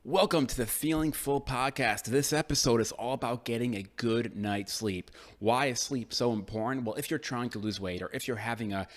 Welcome to the Feeling Full podcast. This episode is all about getting a good night's sleep. Why is sleep so important? Well, if you're trying to lose weight or if you're having a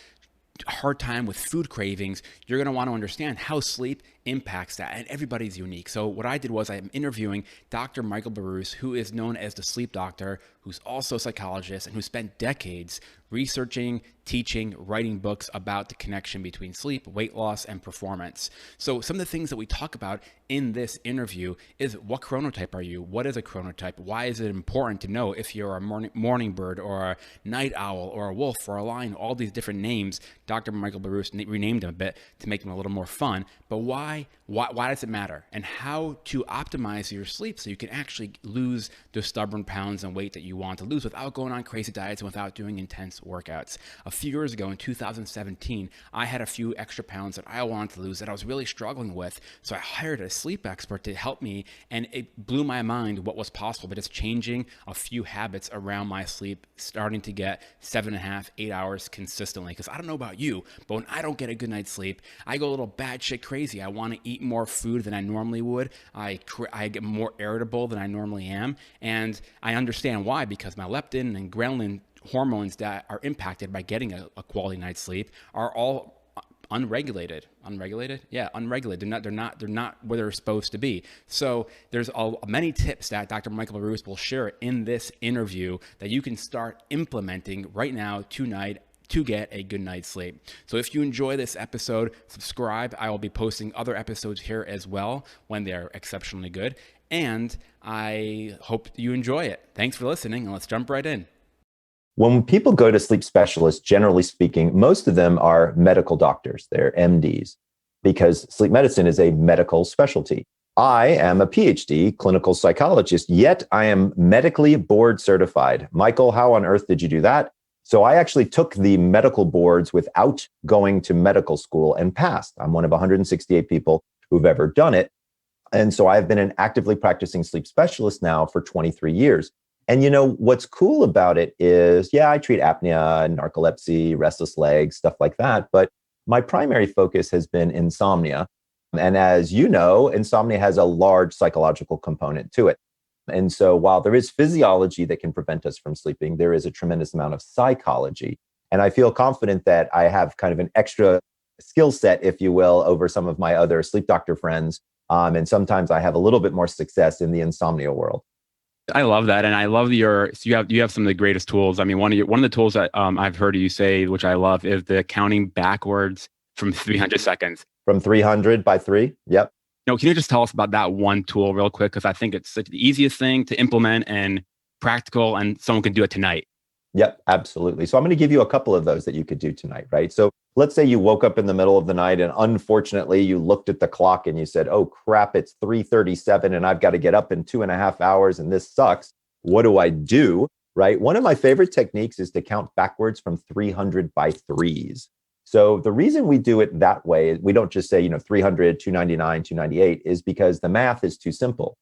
hard time with food cravings, you're going to want to understand how sleep impacts that, and everybody's unique. So what I did was I'm interviewing Dr. Michael Berus, who is known as the sleep doctor, who's also a psychologist and who spent decades researching, teaching, writing books about the connection between sleep, weight loss, and performance. So some of the things that we talk about in this interview is what chronotype are you? What is a chronotype? Why is it important to know if you're a morning bird or a night owl or a wolf or a lion? All these different names. Dr. Michael Berus renamed them a bit to make them a little more fun. But why does it matter? And how to optimize your sleep so you can actually lose those stubborn pounds and weight that you want to lose without going on crazy diets and without doing intense workouts. A few years ago in 2017, I had a few extra pounds that I wanted to lose that I was really struggling with. So I hired a sleep expert to help me, and it blew my mind what was possible. But it's changing a few habits around my sleep, starting to get 7.5, 8 hours consistently. Because I don't know about you, but when I don't get a good night's sleep, I go a little bad shit crazy. I want to eat more food than I normally would. I get more irritable than I normally am. And I understand why, because my leptin and ghrelin hormones that are impacted by getting a quality night's sleep are all unregulated. Yeah, unregulated. They're not where they're supposed to be. So there's many tips that Dr. Michael Berus will share in this interview that you can start implementing right now tonight to get a good night's sleep. So if you enjoy this episode, subscribe. I will be posting other episodes here as well when they're exceptionally good. And I hope you enjoy it. Thanks for listening, and let's jump right in. When people go to sleep specialists, generally speaking, most of them are medical doctors. They're MDs, because sleep medicine is a medical specialty. I am a Ph.D. clinical psychologist, yet I am medically board certified. Michael, how on earth did you do that? So I actually took the medical boards without going to medical school and passed. I'm one of 168 people who've ever done it. And so I've been an actively practicing sleep specialist now for 23 years. And you know, what's cool about it is, I treat apnea and narcolepsy, restless legs, stuff like that. But my primary focus has been insomnia. And as you know, insomnia has a large psychological component to it. And so while there is physiology that can prevent us from sleeping, there is a tremendous amount of psychology. And I feel confident that I have kind of an extra skill set, if you will, over some of my other sleep doctor friends. And sometimes I have a little bit more success in the insomnia world. I love that, and I love you have some of the greatest tools. I mean, one of the tools that I've heard you say, which I love, is the counting backwards from 300 seconds. From 300 by 3. Yep. Can you just tell us about that one tool real quick? Because I think it's the easiest thing to implement and practical, and someone can do it tonight. Yep, absolutely. So I'm going to give you a couple of those that you could do tonight, right? So let's say you woke up in the middle of the night and unfortunately you looked at the clock and you said, oh crap, it's 3:37 and I've got to get up in 2.5 hours and this sucks. What do I do, right? One of my favorite techniques is to count backwards from 300 by 3s. So the reason we do it that way, we don't just say, 300, 299, 298, is because the math is too simple.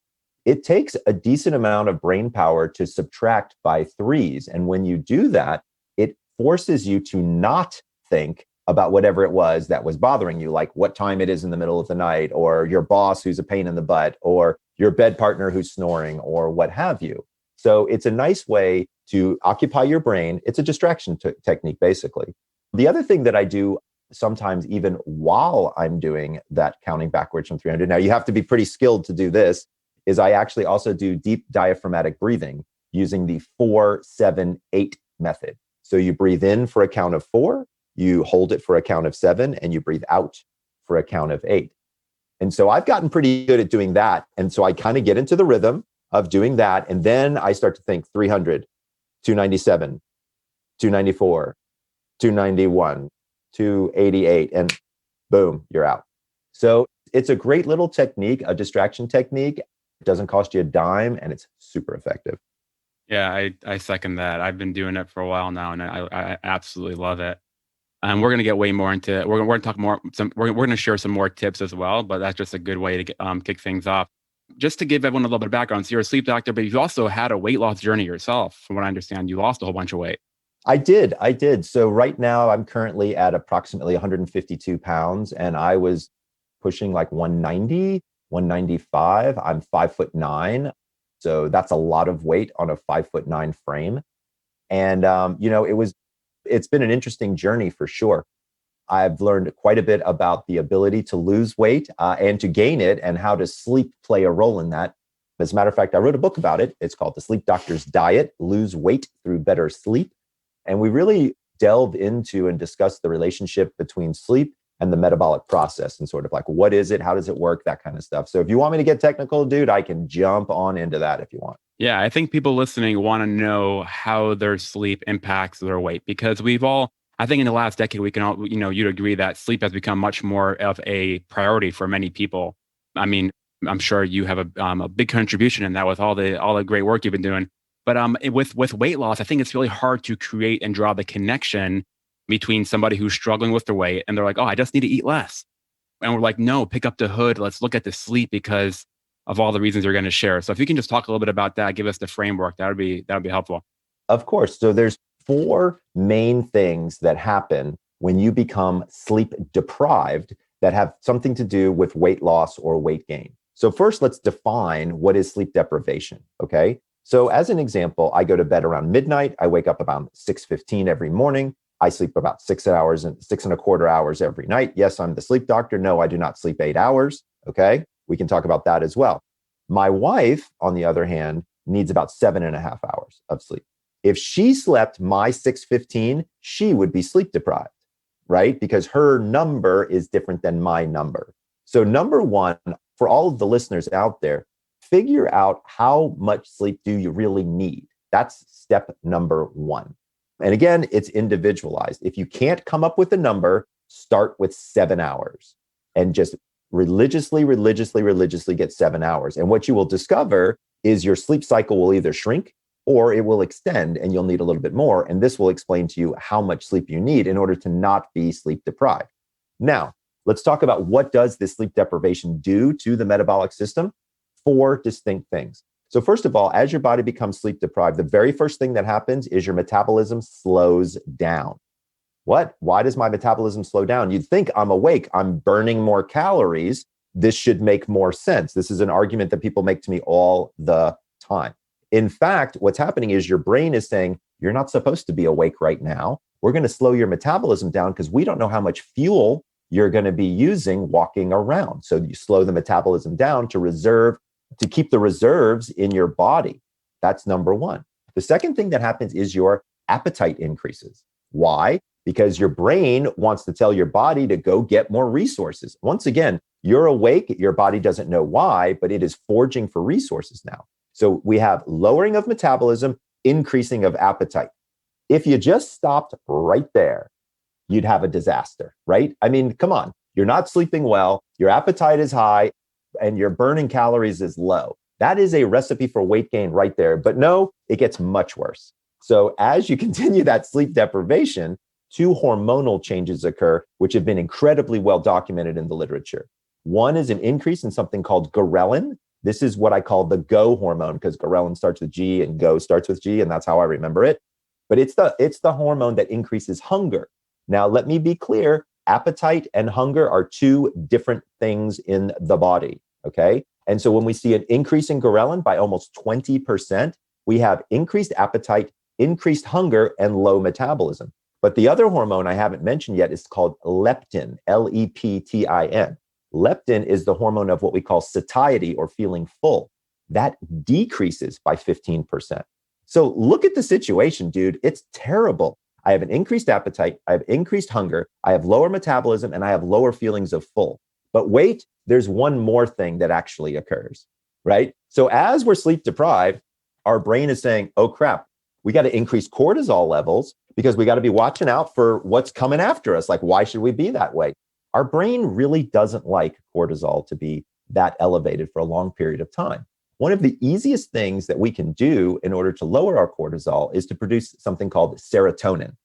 It takes a decent amount of brain power to subtract by 3s. And when you do that, it forces you to not think about whatever it was that was bothering you, like what time it is in the middle of the night, or your boss who's a pain in the butt, or your bed partner who's snoring, or what have you. So it's a nice way to occupy your brain. It's a distraction technique, basically. The other thing that I do sometimes, even while I'm doing that counting backwards from 300, now you have to be pretty skilled to do this, is I actually also do deep diaphragmatic breathing using the 4-7-8 method. So you breathe in for a count of 4, you hold it for a count of 7, and you breathe out for a count of 8. And so I've gotten pretty good at doing that. And so I kind of get into the rhythm of doing that. And then I start to think 300, 297, 294, 291, 288, and boom, you're out. So it's a great little technique, a distraction technique. It doesn't cost you a dime, and it's super effective. Yeah, I second that. I've been doing it for a while now, and I absolutely love it. And we're going to get way more into it. We're going to talk more. We're going to share some more tips as well, but that's just a good way to kick things off. Just to give everyone a little bit of background, so you're a sleep doctor, but you've also had a weight loss journey yourself. From what I understand, you lost a whole bunch of weight. I did. So right now I'm currently at approximately 152 pounds, and I was pushing like 190 195. I'm 5'9". So that's a lot of weight on a 5'9" frame. And, it's been an interesting journey for sure. I've learned quite a bit about the ability to lose weight and to gain it, and how does sleep play a role in that. As a matter of fact, I wrote a book about it. It's called The Sleep Doctor's Diet: Lose Weight Through Better Sleep. And we really delve into and discuss the relationship between sleep and the metabolic process, and sort of like, what is it? How does it work? That kind of stuff. So if you want me to get technical, dude, I can jump on into that if you want. Yeah, I think people listening want to know how their sleep impacts their weight, because I think in the last decade, we can all, you'd agree that sleep has become much more of a priority for many people. I mean, I'm sure you have a big contribution in that with all the great work you've been doing. But with weight loss, I think it's really hard to create and draw the connection between somebody who's struggling with their weight and they're like, oh, I just need to eat less. And we're like, no, pick up the hood. Let's look at the sleep because of all the reasons you're going to share. So if you can just talk a little bit about that, give us the framework, that would be helpful. Of course. So there's 4 main things that happen when you become sleep deprived that have something to do with weight loss or weight gain. So first, let's define what is sleep deprivation. Okay. So as an example, I go to bed around midnight. I wake up about 6:15 every morning. I sleep about 6 hours and 6.25 hours every night. Yes, I'm the sleep doctor. No, I do not sleep 8 hours. Okay. We can talk about that as well. My wife, on the other hand, needs about 7.5 hours of sleep. If she slept my 6:15, she would be sleep deprived, right? Because her number is different than my number. So number one, for all of the listeners out there, figure out how much sleep do you really need. That's step number 1. And again, it's individualized. If you can't come up with a number, start with 7 hours and just religiously get 7 hours. And what you will discover is your sleep cycle will either shrink or it will extend and you'll need a little bit more. And this will explain to you how much sleep you need in order to not be sleep deprived. Now, let's talk about what does this sleep deprivation do to the metabolic system. 4 distinct things. So first of all, as your body becomes sleep deprived, the very first thing that happens is your metabolism slows down. What? Why does my metabolism slow down? You'd think I'm awake, I'm burning more calories. This should make more sense. This is an argument that people make to me all the time. In fact, what's happening is your brain is saying, you're not supposed to be awake right now. We're going to slow your metabolism down because we don't know how much fuel you're going to be using walking around. So you slow the metabolism down to keep the reserves in your body. That's number 1. The second thing that happens is your appetite increases. Why? Because your brain wants to tell your body to go get more resources. Once again, you're awake, your body doesn't know why, but it is foraging for resources now. So we have lowering of metabolism, increasing of appetite. If you just stopped right there, you'd have a disaster, right? I mean, come on, you're not sleeping well, your appetite is high, and your burning calories is low. That is a recipe for weight gain right there. But no, it gets much worse. So as you continue that sleep deprivation, 2 hormonal changes occur, which have been incredibly well documented in the literature. One is an increase in something called ghrelin. This is what I call the GO hormone, because ghrelin starts with G and GO starts with G, and that's how I remember it. But it's the hormone that increases hunger. Now, let me be clear. Appetite and hunger are 2 different things in the body, okay? And so when we see an increase in ghrelin by almost 20%, we have increased appetite, increased hunger, and low metabolism. But the other hormone I haven't mentioned yet is called leptin, Leptin. Leptin is the hormone of what we call satiety or feeling full. That decreases by 15%. So look at the situation, dude. It's terrible. I have an increased appetite, I have increased hunger, I have lower metabolism, and I have lower feelings of full. But wait, there's one more thing that actually occurs, right? So as we're sleep deprived, our brain is saying, oh crap, we got to increase cortisol levels because we got to be watching out for what's coming after us. Like, why should we be that way? Our brain really doesn't like cortisol to be that elevated for a long period of time. One of the easiest things that we can do in order to lower our cortisol is to produce something called serotonin.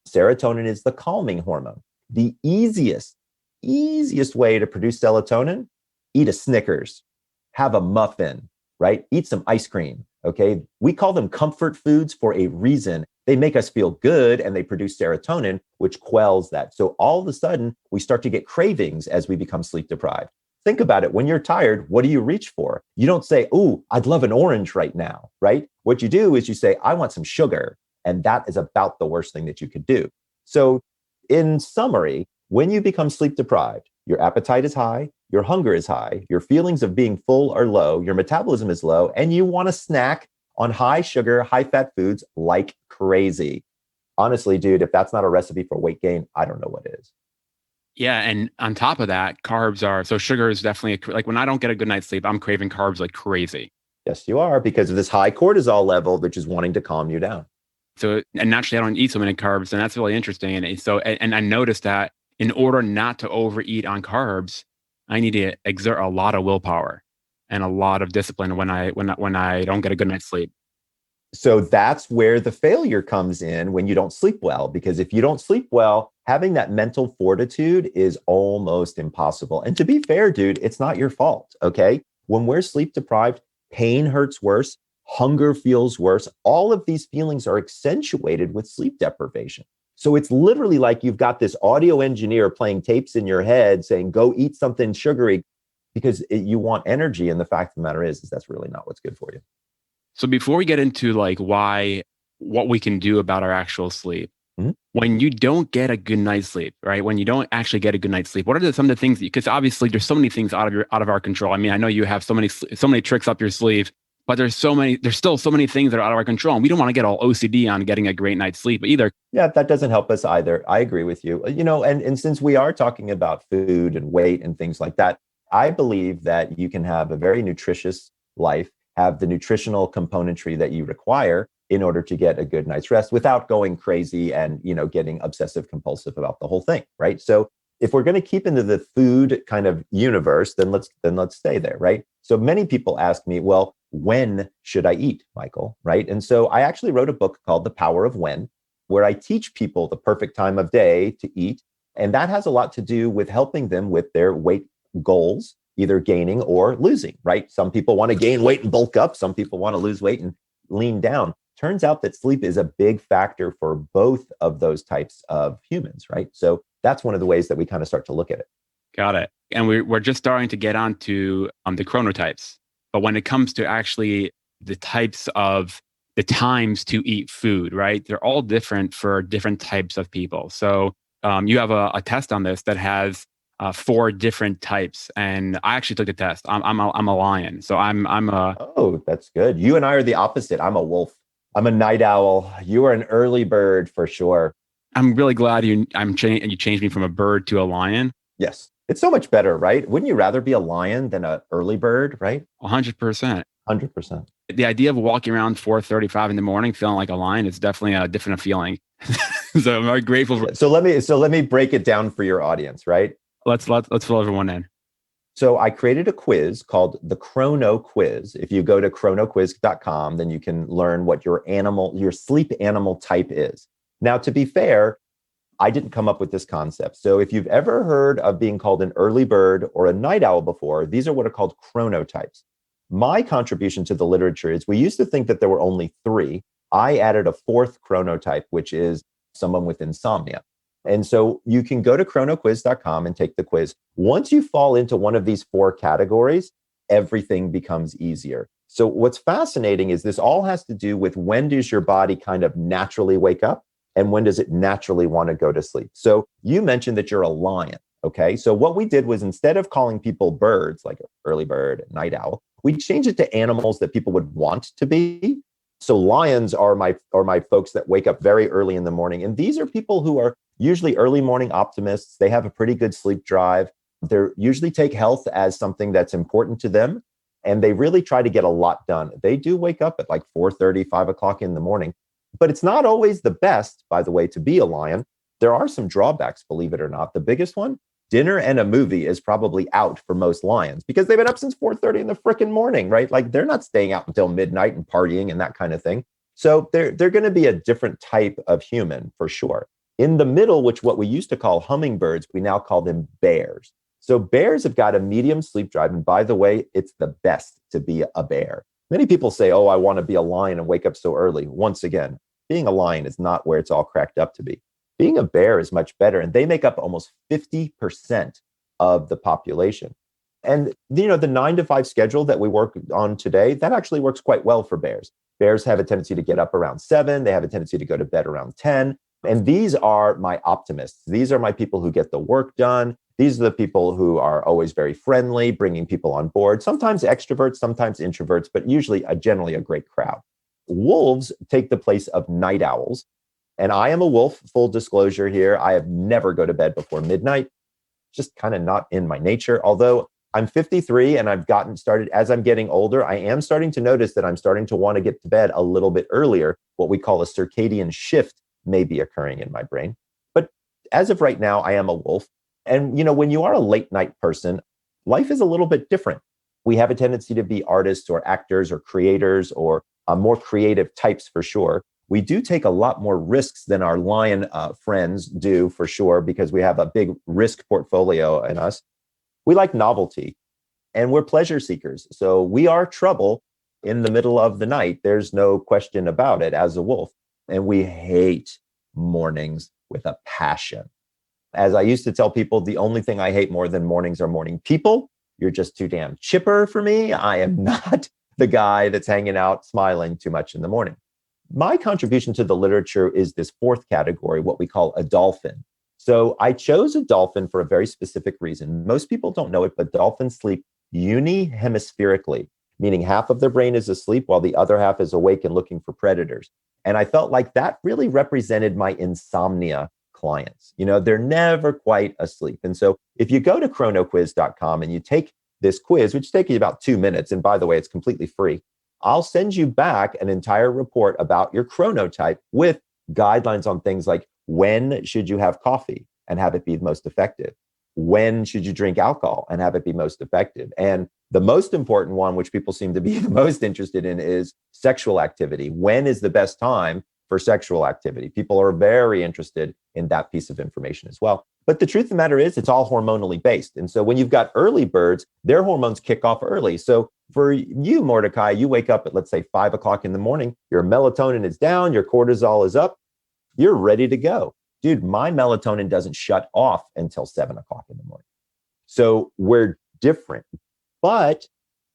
Serotonin is the calming hormone. The easiest way to produce serotonin, eat a Snickers, have a muffin, right? Eat some ice cream, okay? We call them comfort foods for a reason. They make us feel good and they produce serotonin, which quells that. So all of a sudden, we start to get cravings as we become sleep deprived. Think about it. When you're tired, what do you reach for? You don't say, "Oh, I'd love an orange right now," right? What you do is you say, "I want some sugar." And that is about the worst thing that you could do. So in summary, when you become sleep deprived, your appetite is high, your hunger is high, your feelings of being full are low, your metabolism is low, and you want to snack on high sugar, high fat foods like crazy. Honestly, dude, if that's not a recipe for weight gain, I don't know what is. Yeah, and on top of that, carbs are so sugar is definitely like when I don't get a good night's sleep, I'm craving carbs like crazy. Yes, you are, because of this high cortisol level, which is wanting to calm you down. So, and naturally, I don't eat so many carbs, and that's really interesting. And I noticed that in order not to overeat on carbs, I need to exert a lot of willpower and a lot of discipline when I don't get a good night's sleep. So that's where the failure comes in when you don't sleep well, because if you don't sleep well, having that mental fortitude is almost impossible. And to be fair, dude, it's not your fault. Okay. When we're sleep deprived, pain hurts worse, hunger feels worse. All of these feelings are accentuated with sleep deprivation. So it's literally like you've got this audio engineer playing tapes in your head saying, go eat something sugary because you want energy. And the fact of the matter is that's really not what's good for you. So before we get into like what we can do about our actual sleep, when you don't get a good night's sleep, right? When you don't actually get a good night's sleep, what are some of the things because obviously there's so many things out of our control. I mean, I know you have so many tricks up your sleeve, but there's still so many things that are out of our control. And we don't want to get all OCD on getting a great night's sleep either. Yeah, that doesn't help us either. I agree with you. And since we are talking about food and weight and things like that, I believe that you can have a very nutritious life, have the nutritional componentry that you require in order to get a good night's rest without going crazy and, getting obsessive compulsive about the whole thing, right? So if we're going to keep into the food kind of universe, then let's stay there, right? So many people ask me, well, when should I eat, Michael, right? And so I actually wrote a book called The Power of When, where I teach people the perfect time of day to eat. And that has a lot to do with helping them with their weight goals, either gaining or losing, right? Some people want to gain weight and bulk up. Some people want to lose weight and lean down. Turns out that sleep is a big factor for both of those types of humans, right? So that's one of the ways that we kind of start to look at it. Got it. And we're just starting to get onto the chronotypes. But when it comes to actually the types of the times to eat food, right? They're all different for different types of people. So you have a test on this that has 4 different types, and I actually took the test. I'm a lion, so I'm a. Oh, that's good. You and I are the opposite. I'm a wolf. I'm a night owl. You are an early bird for sure. I'm really glad you changed me from a bird to a lion. Yes, it's so much better, right? Wouldn't you rather be a lion than an early bird, right? 100%. 100%. The idea of walking around 4:35 in the morning feeling like a lion is definitely a different feeling. So I'm very grateful for. So let me break it down for your audience, right? Let's fill everyone in. So I created a quiz called the Chrono Quiz. If you go to chronoquiz.com, then you can learn what your sleep animal type is. Now, to be fair, I didn't come up with this concept. So if you've ever heard of being called an early bird or a night owl before, these are what are called chronotypes. My contribution to the literature is we used to think that there were only 3. I added a 4th chronotype, which is someone with insomnia. And so you can go to chronoquiz.com and take the quiz. Once you fall into one of these 4 categories, everything becomes easier. So what's fascinating is this all has to do with when does your body kind of naturally wake up and when does it naturally want to go to sleep. So you mentioned that you're a lion. Okay. So what we did was instead of calling people birds, like early bird, night owl, we changed it to animals that people would want to be. So lions are my folks that wake up very early in the morning. And these are people who are usually early morning optimists. They have a pretty good sleep drive. They usually take health as something that's important to them. And they really try to get a lot done. They do wake up at like 4:30, 5 o'clock in the morning. But it's not always the best, by the way, to be a lion. There are some drawbacks, believe it or not. The biggest one, dinner and a movie is probably out for most lions because they've been up since 4:30 in the freaking morning, right? Like they're not staying out until midnight and partying and that kind of thing. So they're going to be a different type of human for sure. In the middle, which what we used to call hummingbirds, we now call them bears. So bears have got a medium sleep drive. And by the way, it's the best to be a bear. Many people say, oh, I want to be a lion and wake up so early. Once again, being a lion is not where it's all cracked up to be. Being a bear is much better. And they make up almost 50% of the population. And the 9 to 5 schedule that we work on today, that actually works quite well for bears. Bears have a tendency to get up around 7. They have a tendency to go to bed around 10. And these are my optimists. These are my people who get the work done. These are the people who are always very friendly, bringing people on board, sometimes extroverts, sometimes introverts, but usually generally a great crowd. Wolves take the place of night owls. And I am a wolf, full disclosure here. I have never go to bed before midnight, just kind of not in my nature. Although I'm 53 and I've gotten started, as I'm getting older, I am starting to notice that I'm starting to want to get to bed a little bit earlier. What we call a circadian shift may be occurring in my brain. But as of right now, I am a wolf. And, when you are a late night person, life is a little bit different. We have a tendency to be artists or actors or creators or more creative types for sure. We do take a lot more risks than our lion friends do for sure, because we have a big risk portfolio in us. We like novelty and we're pleasure seekers. So we are trouble in the middle of the night. There's no question about it as a wolf. And we hate mornings with a passion. As I used to tell people, the only thing I hate more than mornings are morning people. You're just too damn chipper for me. I am not the guy that's hanging out smiling too much in the morning. My contribution to the literature is this fourth category, what we call a dolphin. So I chose a dolphin for a very specific reason. Most people don't know it, but dolphins sleep unihemispherically, meaning half of their brain is asleep while the other half is awake and looking for predators. And I felt like that really represented my insomnia clients. They're never quite asleep. And so if you go to chronoquiz.com and you take this quiz, which takes you about 2 minutes, and by the way, it's completely free, I'll send you back an entire report about your chronotype with guidelines on things like when should you have coffee and have it be most effective? When should you drink alcohol and have it be most effective? And the most important one, which people seem to be the most interested in, is sexual activity. When is the best time for sexual activity? People are very interested in that piece of information as well. But the truth of the matter is, it's all hormonally based. And so when you've got early birds, their hormones kick off early. So for you, Mordecai, you wake up at, let's say, 5 o'clock in the morning, your melatonin is down, your cortisol is up, you're ready to go. Dude, my melatonin doesn't shut off until 7 o'clock in the morning. So we're different. But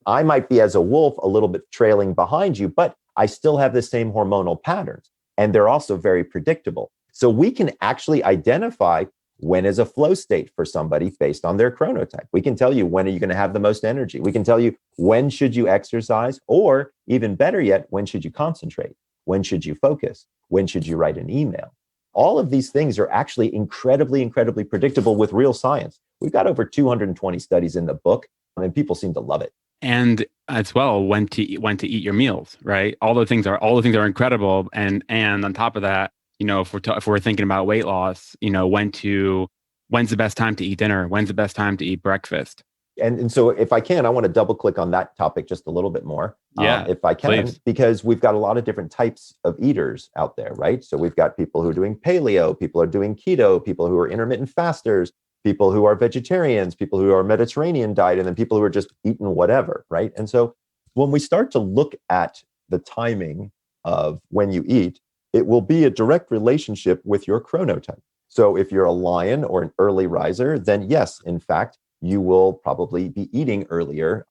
I might be, as a wolf, a little bit trailing behind you, but I still have the same hormonal patterns. And they're also very predictable. So we can actually identify when is a flow state for somebody based on their chronotype. We can tell you, when are you going to have the most energy? We can tell you, when should you exercise? Or even better yet, when should you concentrate? When should you focus? When should you write an email? All of these things are actually incredibly, incredibly predictable with real science. We've got over 220 studies in the book, and people seem to love it. And as well, when to eat your meals, right? All the things are incredible. And on top of that, if we're thinking about weight loss, when's the best time to eat dinner? When's the best time to eat breakfast? And so if I can, I want to double click on that topic just a little bit more. Yeah, if I can, please. Because we've got a lot of different types of eaters out there, right? So we've got people who are doing paleo, people who are doing keto, people who are intermittent fasters, people who are vegetarians, people who are Mediterranean diet, and then people who are just eating whatever, right? And so when we start to look at the timing of when you eat, it will be a direct relationship with your chronotype. So if you're a lion or an early riser, then yes, in fact, you will probably be eating earlier,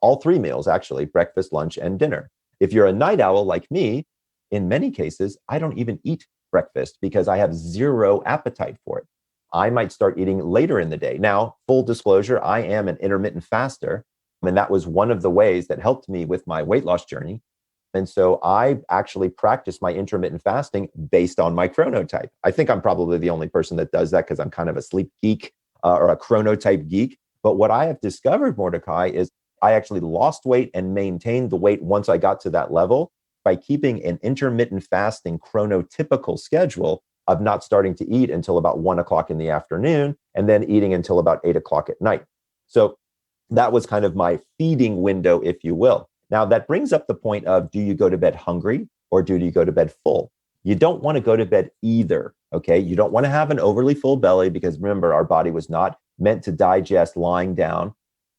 all 3 meals, actually, breakfast, lunch, and dinner. If you're a night owl like me, in many cases, I don't even eat breakfast because I have zero appetite for it. I might start eating later in the day. Now, full disclosure, I am an intermittent faster, and that was one of the ways that helped me with my weight loss journey. And so I actually practice my intermittent fasting based on my chronotype. I think I'm probably the only person that does that because I'm kind of a sleep geek or a chronotype geek. But what I have discovered, Mordecai, is I actually lost weight and maintained the weight once I got to that level by keeping an intermittent fasting chronotypical schedule of not starting to eat until about 1 o'clock in the afternoon and then eating until about 8 o'clock at night. So that was kind of my feeding window, if you will. Now, that brings up the point of, do you go to bed hungry or do you go to bed full? You don't want to go to bed either, okay? You don't want to have an overly full belly because remember, our body was not meant to digest lying down.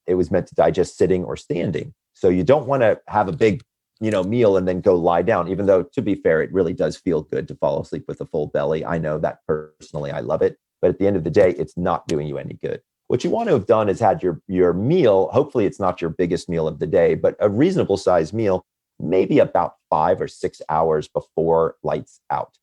It was meant to digest sitting or standing. So you don't want to have a big, meal and then go lie down, even though, to be fair, it really does feel good to fall asleep with a full belly. I know that personally, I love it. But at the end of the day, it's not doing you any good. what you want to have done is had your meal. Hopefully it's not your biggest meal of the day, but a reasonable sized meal, maybe about 5 or 6 hours before lights out.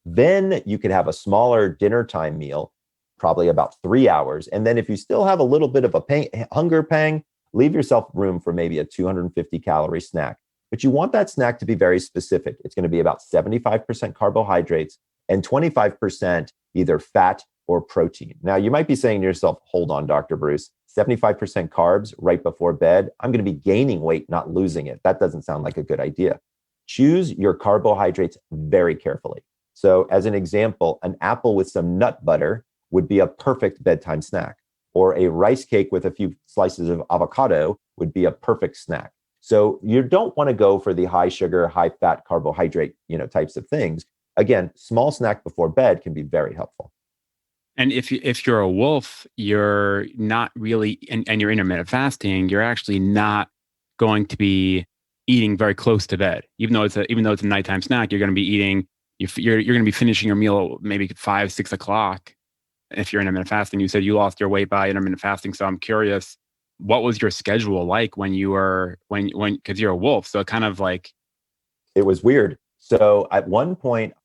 Then you could have a smaller dinner time meal, probably about 3 hours. And then if you still have a little bit of a hunger pang, leave yourself room for maybe a 250 calorie snack. But you want that snack to be very specific. It's going to be about 75% carbohydrates and 25% either fat or protein. Now, you might be saying to yourself, hold on, Dr. Breus, 75% carbs right before bed. I'm going to be gaining weight, not losing it. That doesn't sound like a good idea. Choose your carbohydrates very carefully. So as an example, an apple with some nut butter would be a perfect bedtime snack, or a rice cake with a few slices of avocado would be a perfect snack. So you don't want to go for the high sugar, high fat carbohydrate, types of things. Again, small snack before bed can be very helpful. And if you're a wolf, you're not really, and you're intermittent fasting, you're actually not going to be eating very close to bed. Even though it's a nighttime snack, you're going to be eating. You're going to be finishing your meal maybe 5, 6 o'clock. If you're intermittent fasting, you said you lost your weight by intermittent fasting. So I'm curious, what was your schedule like when because you're a wolf? So kind of like, it was weird. So at one point,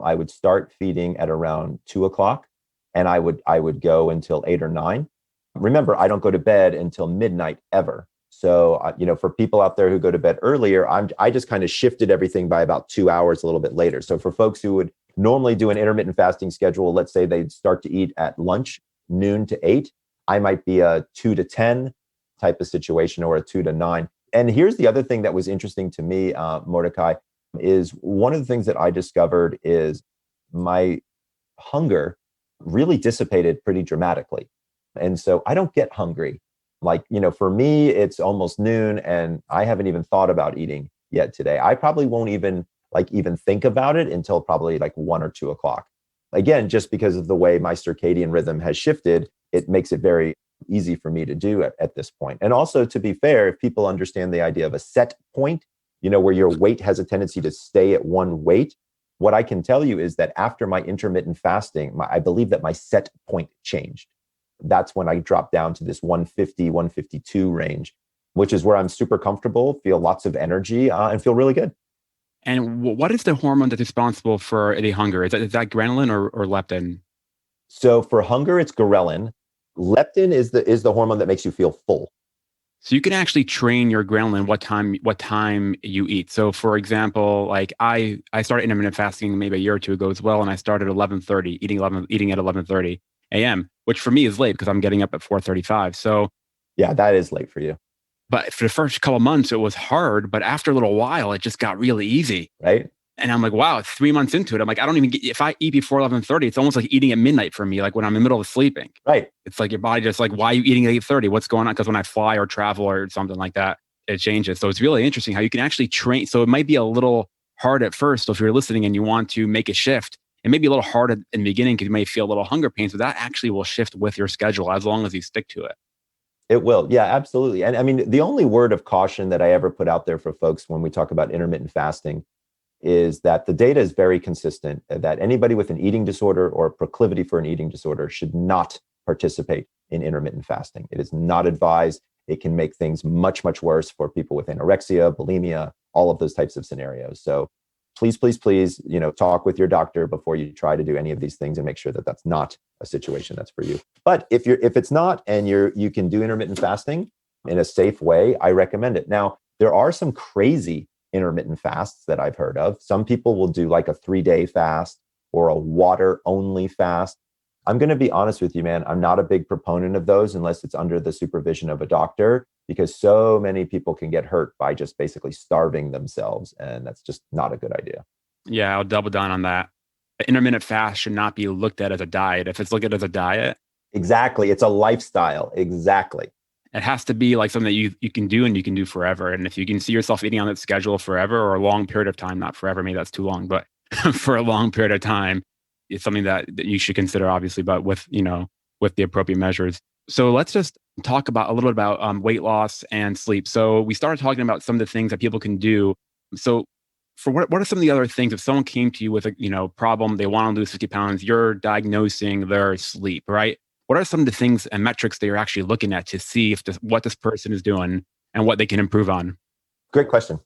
I would start feeding at around 2 o'clock. And I would go until 8 or 9. Remember, I don't go to bed until midnight ever. So, for people out there who go to bed earlier, I just kind of shifted everything by about 2 hours a little bit later. So for folks who would normally do an intermittent fasting schedule, let's say they'd start to eat at lunch, noon to 8, I might be a 2 to 10 type of situation, or a 2 to 9. And here's the other thing that was interesting to me, Mordecai, is one of the things that I discovered is my hunger really dissipated pretty dramatically. And so I don't get hungry. Like, for me, it's almost noon and I haven't even thought about eating yet today. I probably won't even think about it until probably like 1 or 2 o'clock. Again, just because of the way my circadian rhythm has shifted, it makes it very easy for me to do it at this point. And also, to be fair, if people understand the idea of a set point, where your weight has a tendency to stay at one weight, what I can tell you is that after my intermittent fasting, I believe that my set point changed. That's when I dropped down to this 150, 152 range, which is where I'm super comfortable, feel lots of energy, and feel really good. And what is the hormone that's responsible for the hunger? Is that ghrelin or leptin? So for hunger, it's ghrelin. Leptin is the hormone that makes you feel full. So you can actually train your ghrelin what time you eat. So for example, like I started intermittent fasting maybe a year or two ago as well, and I started at 11:30, eating at 11:30 a.m., which for me is late because I'm getting up at 4:35. So yeah, that is late for you. But for the first couple of months, it was hard. But after a little while, it just got really easy. Right. And I'm like, wow, 3 months into it, I'm like, I don't even if I eat before 11:30, it's almost like eating at midnight for me, like when I'm in the middle of sleeping. Right. It's like your body just like, why are you eating at 8:30? What's going on? Because when I fly or travel or something like that, it changes. So it's really interesting how you can actually train. So it might be a little hard at first. So if you're listening and you want to make a shift, it may be a little hard in the beginning because you may feel a little hunger pains, but that actually will shift with your schedule as long as you stick to it. It will. Yeah, absolutely. And I mean, the only word of caution that I ever put out there for folks when we talk about intermittent fasting is that the data is very consistent that anybody with an eating disorder or a proclivity for an eating disorder should not participate in intermittent fasting. It is not advised. It can make things much, much worse for people with anorexia, bulimia, all of those types of scenarios. So please, talk with your doctor before you try to do any of these things and make sure that that's not a situation that's for you. But if it's not, and you can do intermittent fasting in a safe way, I recommend it. Now, there are some crazy intermittent fasts that I've heard of. Some people will do like a 3-day fast or a water only fast. I'm going to be honest with you, man. I'm not a big proponent of those unless it's under the supervision of a doctor, because so many people can get hurt by just basically starving themselves. And that's just not a good idea. Yeah, I'll double down on that. Intermittent fast should not be looked at as a diet. If it's looked at as a diet, exactly. It's a lifestyle. Exactly. It has to be like something that you can do and you can do forever. And if you can see yourself eating on that schedule forever or a long period of time, not forever, maybe that's too long, but for a long period of time, it's something that you should consider, obviously, but with the appropriate measures. So let's just talk about a little bit about weight loss and sleep. So we started talking about some of the things that people can do. So for what are some of the other things, if someone came to you with a problem, they want to lose 50 pounds, you're diagnosing their sleep, right? what are some of the things and metrics that you're actually looking at to see if what this person is doing and what they can improve on? Great question.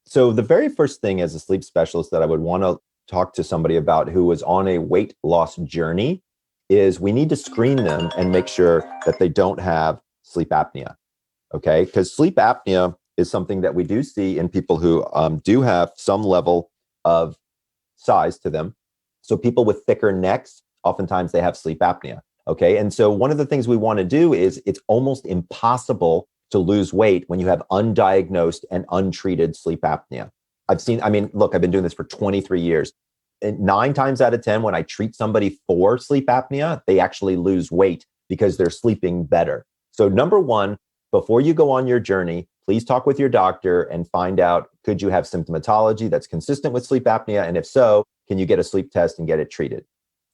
So the very first thing as a sleep specialist that I would want to talk to somebody about who was on a weight loss journey is we need to screen them and make sure that they don't have sleep apnea. Okay. Because sleep apnea is something that we do see in people who do have some level of size to them. So people with thicker necks, oftentimes they have sleep apnea. Okay. And so one of the things we want to do is it's almost impossible to lose weight when you have undiagnosed and untreated sleep apnea. I've been doing this for 23 years. And 9 times out of 10, when I treat somebody for sleep apnea, they actually lose weight because they're sleeping better. So number one, before you go on your journey, please talk with your doctor and find out, could you have symptomatology that's consistent with sleep apnea? And if so, can you get a sleep test and get it treated?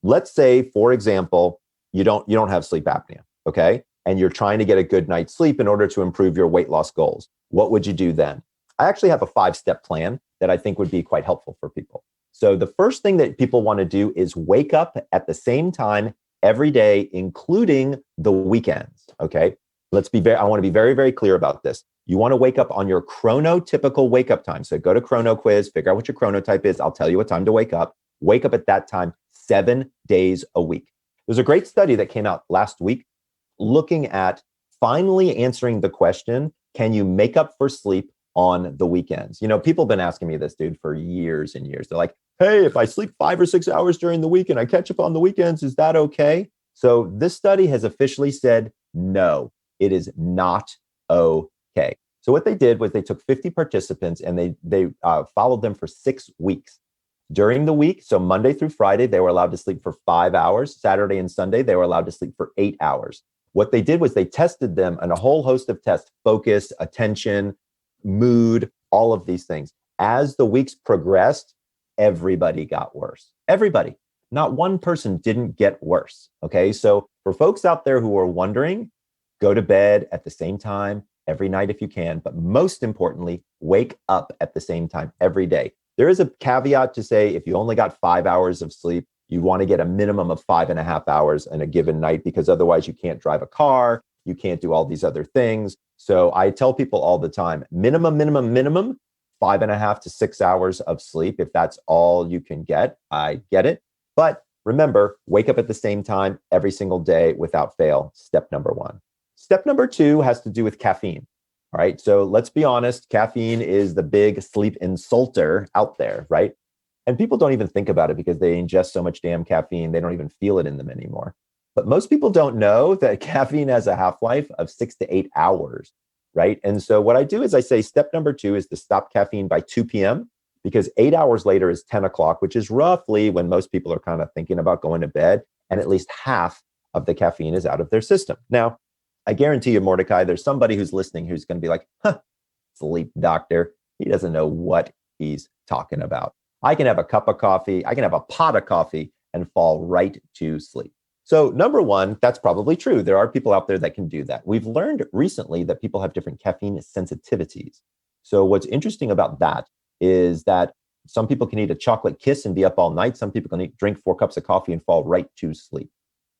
Let's say, for example, you don't have sleep apnea, okay? And you're trying to get a good night's sleep in order to improve your weight loss goals. What would you do then? I actually have a 5-step plan that I think would be quite helpful for people. So the first thing that people want to do is wake up at the same time every day, including the weekends, okay? I want to be very, very clear about this. You want to wake up on your chronotypical wake up time. So go to Chrono Quiz, figure out what your chronotype is. I'll tell you what time to wake up. Wake up at that time 7 days a week. There's a great study that came out last week looking at finally answering the question, can you make up for sleep on the weekends? You know, people have been asking me this, dude, for years and years. They're like, hey, if I sleep 5 or 6 hours during the week and I catch up on the weekends, is that okay? So this study has officially said, no, it is not okay. So what they did was they took 50 participants and they followed them for 6 weeks. During the week, so Monday through Friday, they were allowed to sleep for 5 hours. Saturday and Sunday, they were allowed to sleep for 8 hours. What they did was they tested them on a whole host of tests: focus, attention, mood, all of these things. As the weeks progressed, everybody got worse. Everybody. Not one person didn't get worse. Okay. So for folks out there who are wondering, go to bed at the same time every night if you can. But most importantly, wake up at the same time every day. There is a caveat to say if you only got 5 hours of sleep, you want to get a minimum of 5.5 hours in a given night, because otherwise you can't drive a car. You can't do all these other things. So I tell people all the time, minimum, 5.5 to 6 hours of sleep. If that's all you can get, I get it. But remember, wake up at the same time every single day without fail. Step number 1. Step number 2 has to do with caffeine. All right. So let's be honest. Caffeine is the big sleep insulter out there, right? And people don't even think about it because they ingest so much damn caffeine, they don't even feel it in them anymore. But most people don't know that caffeine has a half-life of 6 to 8 hours, right? And so what I do is I say step number 2 is to stop caffeine by 2 p.m. because 8 hours later is 10 o'clock, which is roughly when most people are kind of thinking about going to bed, and at least half of the caffeine is out of their system. Now, I guarantee you, Mordecai, there's somebody who's listening who's going to be like, sleep doctor, he doesn't know what he's talking about. I can have a cup of coffee, I can have a pot of coffee and fall right to sleep. So number 1, that's probably true. There are people out there that can do that. We've learned recently that people have different caffeine sensitivities. So what's interesting about that is that some people can eat a chocolate kiss and be up all night. Some people can drink 4 cups of coffee and fall right to sleep.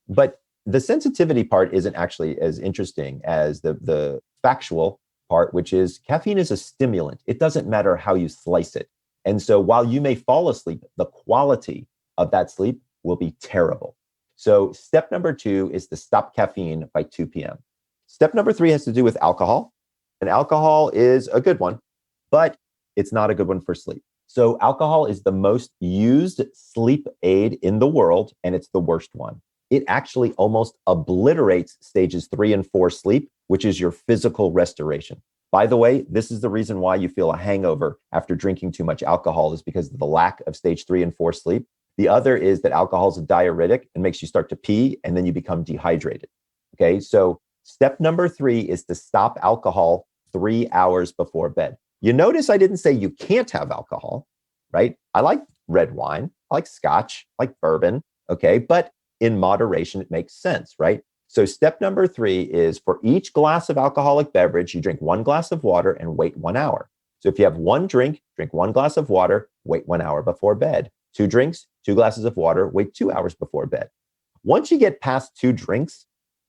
But the sensitivity part isn't actually as interesting as the factual part, which is caffeine is a stimulant. It doesn't matter how you slice it. And so while you may fall asleep, the quality of that sleep will be terrible. So step number 2 is to stop caffeine by 2 p.m. Step number 3 has to do with alcohol. And alcohol is a good one, but it's not a good one for sleep. So alcohol is the most used sleep aid in the world, and it's the worst one. It actually almost obliterates stages 3 and 4 sleep, which is your physical restoration. By the way, this is the reason why you feel a hangover after drinking too much alcohol, is because of the lack of stage 3 and 4 sleep. The other is that alcohol is a diuretic and makes you start to pee, and then you become dehydrated. Okay, so step number 3 is to stop alcohol 3 hours before bed. You notice I didn't say you can't have alcohol, right? I like red wine, I like scotch, I like bourbon, okay? But in moderation, it makes sense, right? So step number 3 is for each glass of alcoholic beverage, you drink 1 glass of water and wait 1 hour. So if you have 1 drink, drink 1 glass of water, wait 1 hour before bed. 2 drinks, 2 glasses of water, wait 2 hours before bed. Once you get past 2 drinks,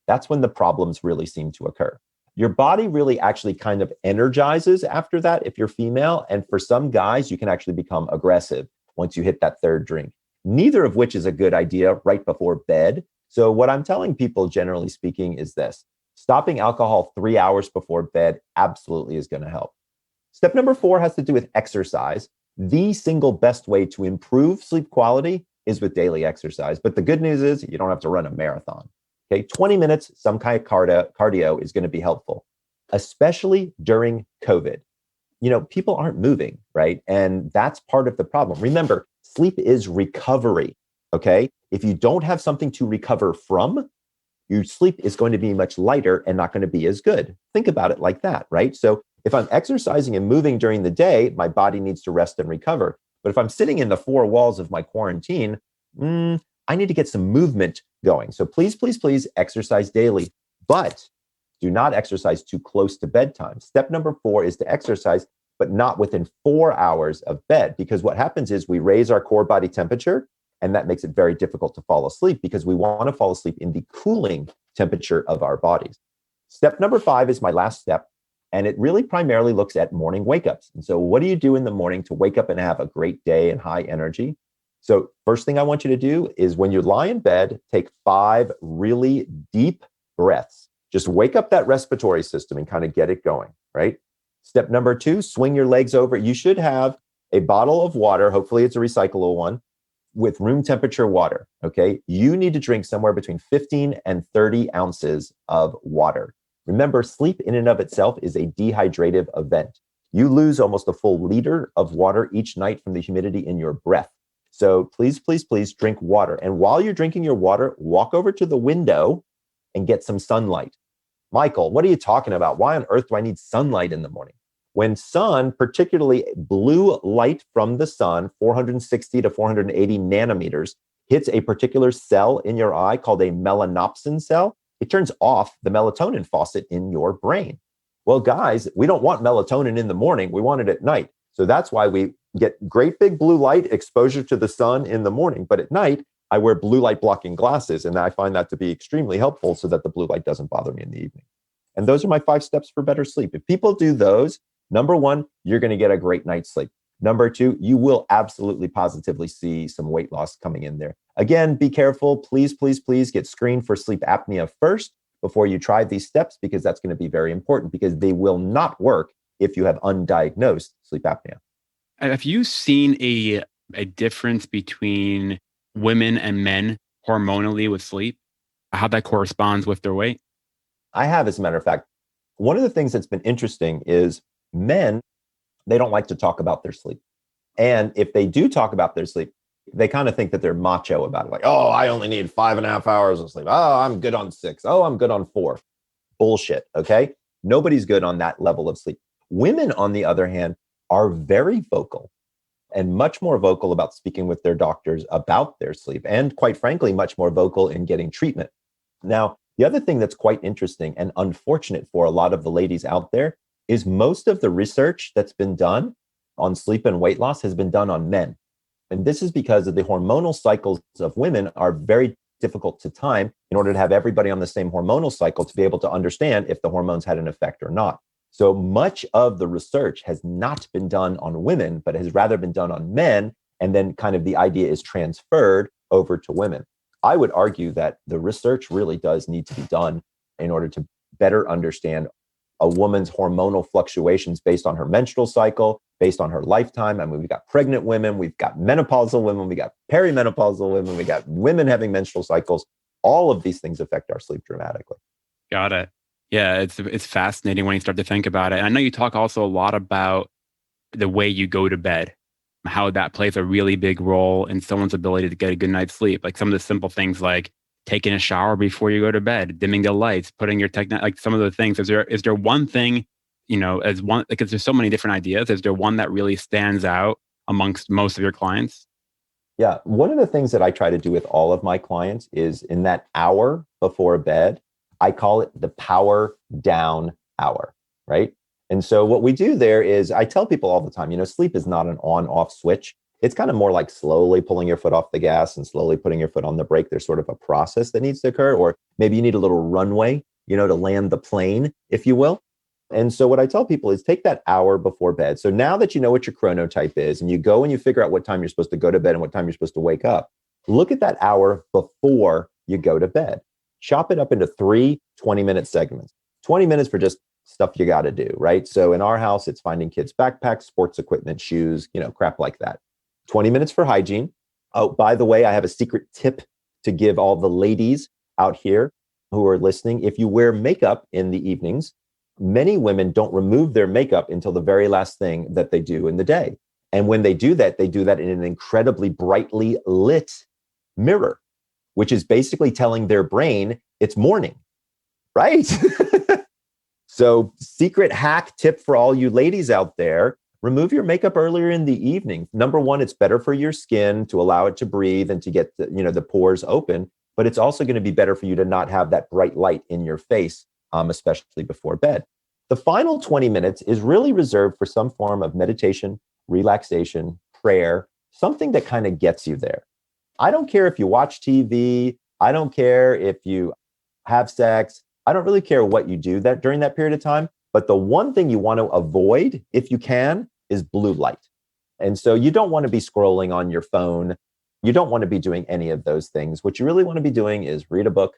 that's when the problems really seem to occur. Your body really actually kind of energizes after that if you're female. And for some guys, you can actually become aggressive once you hit that third drink, neither of which is a good idea right before bed. So what I'm telling people, generally speaking, is this: stopping alcohol 3 hours before bed absolutely is going to help. Step number 4 has to do with exercise. The single best way to improve sleep quality is with daily exercise. But the good news is you don't have to run a marathon. Okay, 20 minutes, some kind of cardio is going to be helpful, especially during COVID. People aren't moving, right? And that's part of the problem. Remember, sleep is recovery, okay? If you don't have something to recover from, your sleep is going to be much lighter and not going to be as good. Think about it like that, right? So if I'm exercising and moving during the day, my body needs to rest and recover. But if I'm sitting in the 4 walls of my quarantine, I need to get some movement going. So please, please, please exercise daily, but do not exercise too close to bedtime. Step number 4 is to exercise, but not within 4 hours of bed, because what happens is we raise our core body temperature, and that makes it very difficult to fall asleep because we want to fall asleep in the cooling temperature of our bodies. Step number 5 is my last step, and it really primarily looks at morning wake-ups. And so what do you do in the morning to wake up and have a great day and high energy? So first thing I want you to do is when you lie in bed, take 5 really deep breaths. Just wake up that respiratory system and kind of get it going, right? Step number 2, swing your legs over. You should have a bottle of water. Hopefully it's a recyclable one with room temperature water, okay? You need to drink somewhere between 15 and 30 ounces of water. Remember, sleep in and of itself is a dehydrative event. You lose almost a full liter of water each night from the humidity in your breath. So please, please, please drink water. And while you're drinking your water, walk over to the window and get some sunlight. Michael, what are you talking about? Why on earth do I need sunlight in the morning? When sun, particularly blue light from the sun, 460 to 480 nanometers, hits a particular cell in your eye called a melanopsin cell, it turns off the melatonin faucet in your brain. Well, guys, we don't want melatonin in the morning. We want it at night. So that's why we get great big blue light exposure to the sun in the morning. But at night, I wear blue light blocking glasses, and I find that to be extremely helpful so that the blue light doesn't bother me in the evening. And those are my 5 steps for better sleep. If people do those, number 1, you're going to get a great night's sleep. Number 2, you will absolutely positively see some weight loss coming in there. Again, be careful. Please, please, please get screened for sleep apnea first before you try these steps, because that's going to be very important, because they will not work if you have undiagnosed sleep apnea. Have you seen a difference between women and men hormonally with sleep? How that corresponds with their weight? I have, as a matter of fact. One of the things that's been interesting is men, they don't like to talk about their sleep. And if they do talk about their sleep, they kind of think that they're macho about it. Like, oh, I only need 5.5 hours of sleep. Oh, I'm good on 6. Oh, I'm good on 4. Bullshit, okay? Nobody's good on that level of sleep. Women, on the other hand, are very vocal and much more vocal about speaking with their doctors about their sleep, and quite frankly, much more vocal in getting treatment. Now, the other thing that's quite interesting and unfortunate for a lot of the ladies out there is most of the research that's been done on sleep and weight loss has been done on men. And this is because of the hormonal cycles of women are very difficult to time in order to have everybody on the same hormonal cycle to be able to understand if the hormones had an effect or not. So much of the research has not been done on women, but has rather been done on men. And then kind of the idea is transferred over to women. I would argue that the research really does need to be done in order to better understand a woman's hormonal fluctuations based on her menstrual cycle, based on her lifetime. I mean, we've got pregnant women, we've got menopausal women, we got perimenopausal women, we got women having menstrual cycles. All of these things affect our sleep dramatically. Got it. Yeah, it's fascinating when you start to think about it. And I know you talk also a lot about the way you go to bed, how that plays a really big role in someone's ability to get a good night's sleep. Like some of the simple things like taking a shower before you go to bed, dimming the lights, putting your like some of the things. Is there one thing, as one, because there's so many different ideas, is there one that really stands out amongst most of your clients? Yeah. One of the things that I try to do with all of my clients is in that hour before bed, I call it the power down hour, right? And so what we do there is I tell people all the time, sleep is not an on-off switch. It's kind of more like slowly pulling your foot off the gas and slowly putting your foot on the brake. There's sort of a process that needs to occur, or maybe you need a little runway, to land the plane, if you will. And so what I tell people is take that hour before bed. So now that you know what your chronotype is and you go and you figure out what time you're supposed to go to bed and what time you're supposed to wake up, look at that hour before you go to bed. Chop it up into 3 20-minute segments. 20 minutes for just stuff you got to do, right? So in our house, it's finding kids' backpacks, sports equipment, shoes, crap like that. 20 minutes for hygiene. Oh, by the way, I have a secret tip to give all the ladies out here who are listening. If you wear makeup in the evenings, many women don't remove their makeup until the very last thing that they do in the day. And when they do that in an incredibly brightly lit mirror, which is basically telling their brain it's morning, right? So secret hack tip for all you ladies out there, remove your makeup earlier in the evening. Number one, it's better for your skin to allow it to breathe and to get the pores open, but it's also going to be better for you to not have that bright light in your face, especially before bed. The final 20 minutes is really reserved for some form of meditation, relaxation, prayer, something that kind of gets you there. I don't care if you watch TV. I don't care if you have sex. I don't really care what you do that during that period of time. But the one thing you want to avoid, if you can, is blue light. And so you don't want to be scrolling on your phone. You don't want to be doing any of those things. What you really want to be doing is read a book.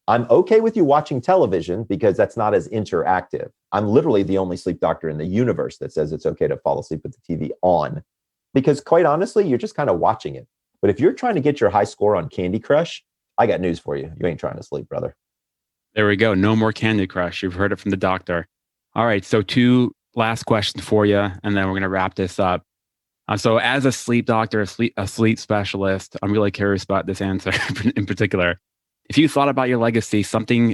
I'm okay with you watching television because that's not as interactive. I'm literally the only sleep doctor in the universe that says it's okay to fall asleep with the TV on, because quite honestly, you're just kind of watching it. But if you're trying to get your high score on Candy Crush, I got news for you. You ain't trying to sleep, brother. There we go. No more Candy Crush. You've heard it from the doctor. All right. So 2 last questions for you, and then we're going to wrap this up. So as a sleep doctor, a sleep specialist, I'm really curious about this answer in particular. If you thought about your legacy,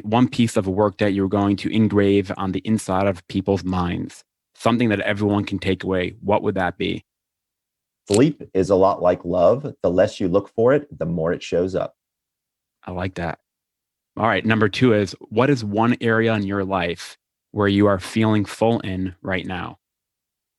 one piece of work that you're going to engrave on the inside of people's minds, something that everyone can take away, what would that be? Sleep is a lot like love. The less you look for it, the more it shows up. I like that. All right. Number 2 is, what is one area in your life where you are feeling full in right now?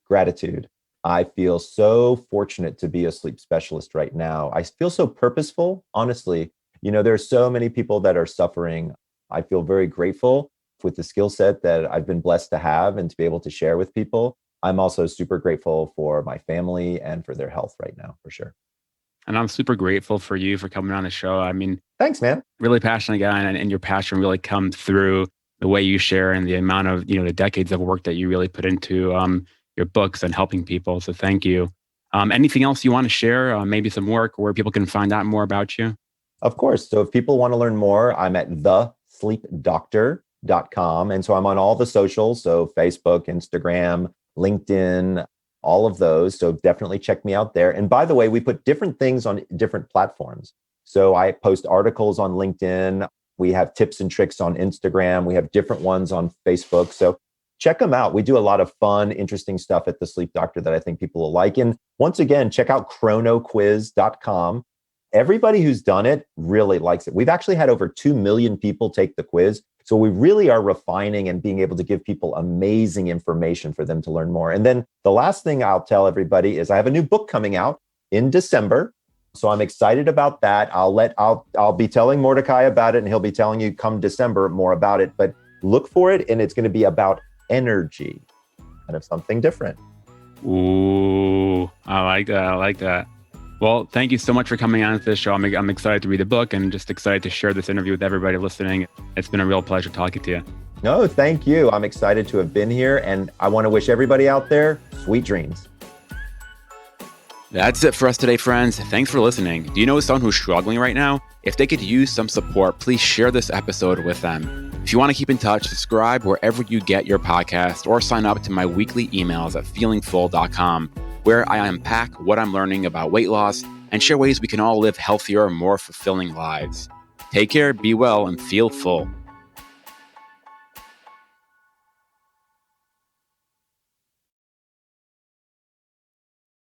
Gratitude. I feel so fortunate to be a sleep specialist right now. I feel so purposeful, honestly. There's so many people that are suffering. I feel very grateful with the skill set that I've been blessed to have and to be able to share with people. I'm also super grateful for my family and for their health right now, for sure. And I'm super grateful for you for coming on the show. I mean, thanks, man. Really passionate guy, and your passion really comes through the way you share and the amount of, the decades of work that you really put into your books and helping people. So thank you. Anything else you want to share? Maybe some work where people can find out more about you? Of course. So if people want to learn more, I'm at thesleepdoctor.com. And so I'm on all the socials. So Facebook, Instagram, LinkedIn, all of those. So definitely check me out there. And by the way, we put different things on different platforms. So I post articles on LinkedIn. We have tips and tricks on Instagram. We have different ones on Facebook. So check them out. We do a lot of fun, interesting stuff at The Sleep Doctor that I think people will like. And once again, check out chronoquiz.com. Everybody who's done it really likes it. We've actually had over 2 million people take the quiz. So we really are refining and being able to give people amazing information for them to learn more. And then the last thing I'll tell everybody is I have a new book coming out in December. So I'm excited about that. I'll be telling Mordecai about it, and he'll be telling you come December more about it. But look for it, and it's going to be about energy, kind of something different. Ooh, I like that. Well, thank you so much for coming on to this show. I'm excited to read the book and just excited to share this interview with everybody listening. It's been a real pleasure talking to you. No, thank you. I'm excited to have been here, and I want to wish everybody out there sweet dreams. That's it for us today, friends. Thanks for listening. Do you know someone who's struggling right now? If they could use some support, please share this episode with them. If you want to keep in touch, subscribe wherever you get your podcast or sign up to my weekly emails at feelingfull.com, where I unpack what I'm learning about weight loss and share ways we can all live healthier, more fulfilling lives. Take care, be well, and feel full.